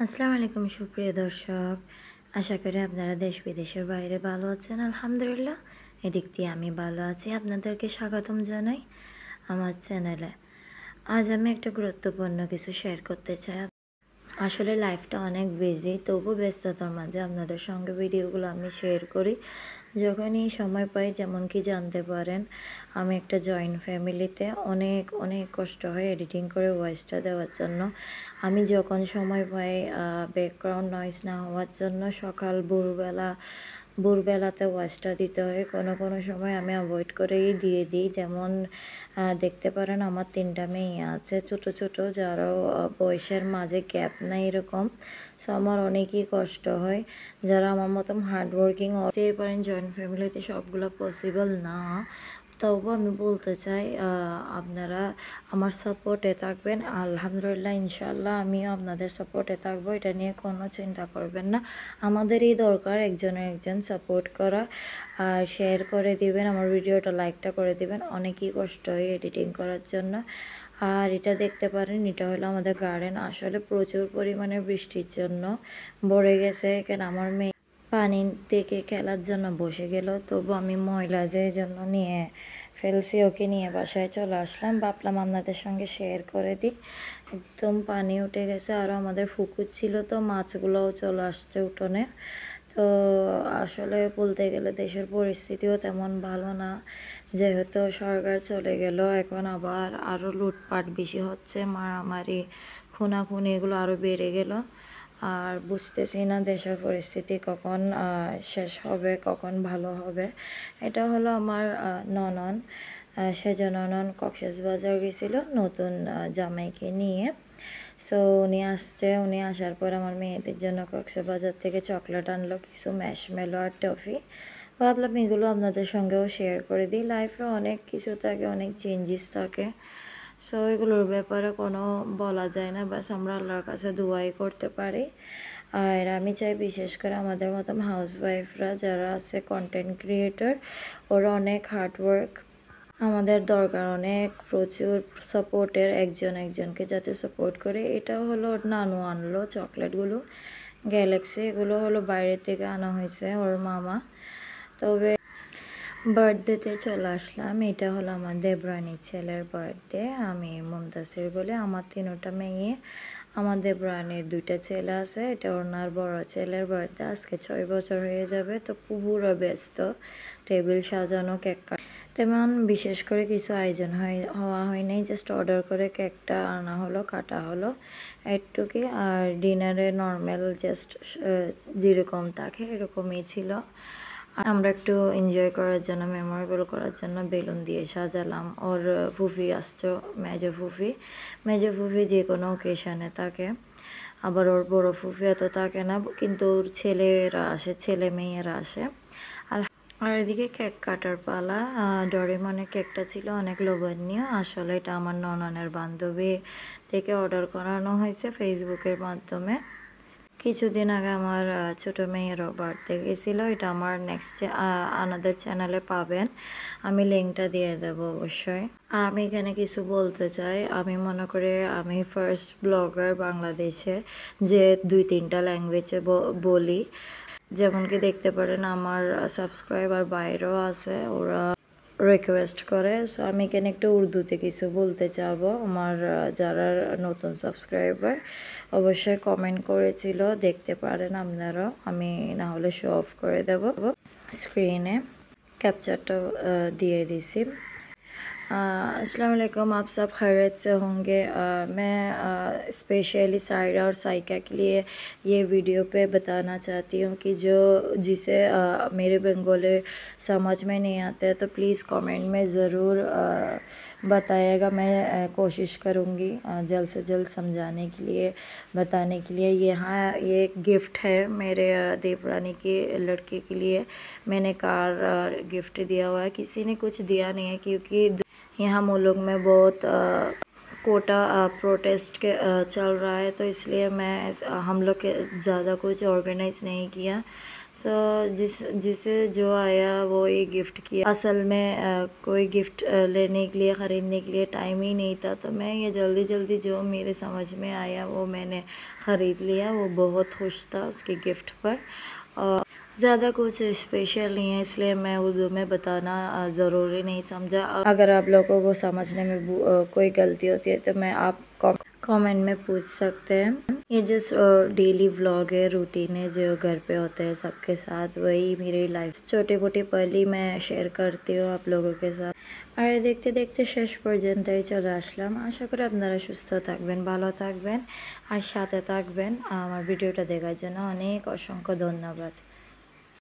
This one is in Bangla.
আসসালামু আলাইকুম সুপ্রিয় দর্শক, আশা করি আপনারা দেশ বিদেশের বাইরে ভালো আছেন। আলহামদুলিল্লাহ এদিক দিয়ে আমি ভালো আছি। আপনাদেরকে স্বাগতম জানাই আমার চ্যানেলে। আজ আমি একটা গুরুত্বপূর্ণ কিছু শেয়ার করতে চাই। আসলে লাইফটা অনেক বিজি, তবু ব্যস্ততার মাঝে আপনাদের সঙ্গে ভিডিওগুলো আমি শেয়ার করি যখনই সময় পাই। যেমন কি জানতে পারেন, আমি একটা জয়েন্ট ফ্যামিলিতে অনেক অনেক কষ্ট হয় এডিটিং করে ভয়েসটা দেওয়ার জন্য। আমি যখন সময় পাই ব্যাকগ্রাউন্ড নয়েজ না হওয়ার জন্য সকাল ভোরবেলাতে ভয়েসটা দিতে হয়। কোনো কোনো সময় আমি অ্যাভয়েড করেই দিয়ে দিই। যেমন দেখতে পারেন আমার 3টা মেয়ে আছে ছোট ছোট, যারাও বয়সের মাঝে গ্যাপ নাই এরকম। সো আমার অনেকই কষ্ট হয়। যারা আমার মতন হার্ডওয়ার্কিং হতে পারেন, জয়েন্ট ফ্যামিলিতে সবগুলো পসিবল না, তবু আমি বলতে চাই আপনারা আমার সাপোর্টে থাকবেন। আলহামদুলিল্লাহ ইনশাল্লাহ আমিও আপনাদের সাপোর্টে থাকবো, এটা নিয়ে কোনো চিন্তা করবেন না। আমাদেরই দরকার একজনের একজন সাপোর্ট করা। আর শেয়ার করে দিবেন, আমার ভিডিওটা লাইকটা করে দিবেন। অনেকই কষ্ট হয় এডিটিং করার জন্য। আর এটা দেখতে পারেন, এটা হলো আমাদের গার্ডেন। আসলে প্রচুর পরিমাণে বৃষ্টির জন্য ভরে গেছে। এখানে আমার মেয়ে পানি দেখে খেলার জন্য বসে গেল, তবু আমি ময়লা যে জন্য নিয়ে ফেলছি, ওকে নিয়ে বাসায় চলে আসলাম। ভাবলাম আপনাদের সঙ্গে শেয়ার করে দিই। একদম পানি উঠে গেছে। আরও আমাদের পুকুর ছিল, তো মাছগুলোও চলে আসছে উঠোনে। তো আসলে বলতে গেলে দেশের পরিস্থিতিও তেমন ভালো না, যেহেতু সরকার চলে গেল। এখন আবার আরও লুটপাট বেশি হচ্ছে, মারামারি খুনাখুনি এগুলো আরও বেড়ে গেল। আর বুঝতেছি না দেশের পরিস্থিতি কখন শেষ হবে, কখন ভালো হবে। এটা হলো আমার ননদ। সেজন্য ননদ কক্সবাজার গেছিলো নতুন জামাইকে নিয়ে। সো উনি আসছে, উনি আসার পর আমার মেয়েদের জন্য কক্সবাজার থেকে চকলেট আনলো, কিছু ম্যাশমেলো আর টফি। ভাবলাম এগুলো আপনাদের সঙ্গেও শেয়ার করে দিই। লাইফে অনেক কিছু থাকে, অনেক চেঞ্জেস থাকে। সো এগুলোর ব্যাপারে কোনো বলা যায় না, বাস আমরা আল্লাহর কাছে দোয়াই করতে পারি। আর আমি চাই বিশেষ করে আমাদের মতন হাউসওয়াইফরা যারা আছে, কন্টেন্ট ক্রিয়েটর, ওরা অনেক হার্ডওয়ার্ক। আমাদের দরকার অনেক প্রচুর সাপোর্টের, একজন একজনকে যাতে সাপোর্ট করে। এটা হলো নানু আনলো চকলেটগুলো, গ্যালাক্সি। এগুলো হলো বাইরে থেকে আনা হয়েছে ওর মামা। তবে বার্থডেতে চলে আসলাম। এটা হলো আমার দেবরানীর ছেলের বার্থডে। আমি মুমতাসির বলে, আমার 3টা মেয়ে। আমার দেবরানীর 2টা ছেলে আছে। এটা ওনার বড় ছেলের বার্থডে, আজকে 6 বছর হয়ে যাবে। তো পুরো ব্যস্ত, টেবিল সাজানো, কেক তেমন বিশেষ করে কিছু আয়োজন হওয়া হয় নাই। জাস্ট অর্ডার করে কেকটা আনা হলো, কাটা হলো একটুকি। আর ডিনারে নর্মাল জাস্ট যেরকম থাকে এরকমই ছিল। আমরা একটু এনজয় করার জন্য, মেমোরেবল করার জন্য বেলুন দিয়ে সাজালাম। ওর ফুফি আসছো, মেজো ফুফি যে কোনো ওকেশনে থাকে। আবার ওর বড় ফুফি এত থাকে না, কিন্তু ওর ছেলেরা আসে, ছেলে মেয়েরা আসে। আর এদিকে কেক কাটার পালা। ডোরেমনের কেকটা ছিল অনেক লোভনীয়। আসলে এটা আমার ননদের বান্ধবী থেকে অর্ডার করানো হয়েছে ফেসবুকের মাধ্যমে। কিছুদিন আগে আমার ছোট মেয়েরও বার্থডে গেছিল। এটা আমার নেক্সট আনাদার চ্যানেলে পাবেন, আমি লিঙ্কটা দিয়ে দেব অবশ্যই। আর আমি এখানে কিছু বলতে চাই। আমি মনে করি আমি ফার্স্ট ব্লগার বাংলাদেশে যে 2-3টা ল্যাঙ্গুয়েজে বলি। যেমন কি দেখতে পারেন আমার সাবস্ক্রাইবার বাইরেও আছে, ওরা রিকোয়েস্ট করে। সো আমি এখানে একটু উর্দুতে কিছু বলতে চাবো। আমার যারা নতুন সাবস্ক্রাইবার অবশ্যই কমেন্ট করেছিল, দেখতে পারেন আপনারাও। আমি না হলে শো অফ করে দেব, স্ক্রিনে कैप्चरটা দিয়ে দিছি। अस्सलाम वालेकुम, आप सब खैरियत से होंगे। मैं स्पेशली सायरा और साइका के लिए ये वीडियो पे बताना चाहती हूँ कि जिसे मेरे बंगाली समझ में नहीं आते हैं, तो प्लीज़ कमेंट में ज़रूर बताइएगा। मैं कोशिश करूँगी जल्द से जल्द समझाने के लिए, बताने के लिए। यहाँ ये एक गिफ्ट है मेरे देवरानी की लड़के के लिए। मैंने कार गिफ्ट दिया हुआ है, किसी ने कुछ दिया नहीं है, क्योंकि यहाँ मुल्क में बहुत कोटा प्रोटेस्ट के चल रहा है, तो इसलिए हम लोग के ज़्यादा कुछ ऑर्गेनाइज नहीं किया। सो जिसे जो आया वो ये गिफ्ट किया। असल में कोई गिफ्ट लेने के लिए ख़रीदने के लिए टाइम ही नहीं था, तो मैं ये जल्दी जल्दी जो मेरे समझ में आया वो मैंने ख़रीद लिया। वो बहुत खुश था उसके गिफ्ट पर। और ज़्यादा कुछ स्पेशल नहीं है, इसलिए मैं उर्दू में बताना ज़रूरी नहीं समझा। अगर आप लोगों को समझने में कोई गलती होती है तो मैं आप कमेंट में पूछ सकते हैं। ये जस्ट डेली व्लॉग है, रूटीन है जो घर पे होते हैं सबके साथ, वही मेरी लाइफ छोटी मोटी पल ही मैं शेयर करती हूँ आप लोगों के साथ। আর দেখতে দেখতে শেষ পর্যন্তই চলে আসলাম। আশা করি আপনারা সুস্থ থাকবেন, ভালো থাকবেন আর সাথে থাকবেন। আমার ভিডিওটা দেখার জন্য অনেক অসংখ্য ধন্যবাদ।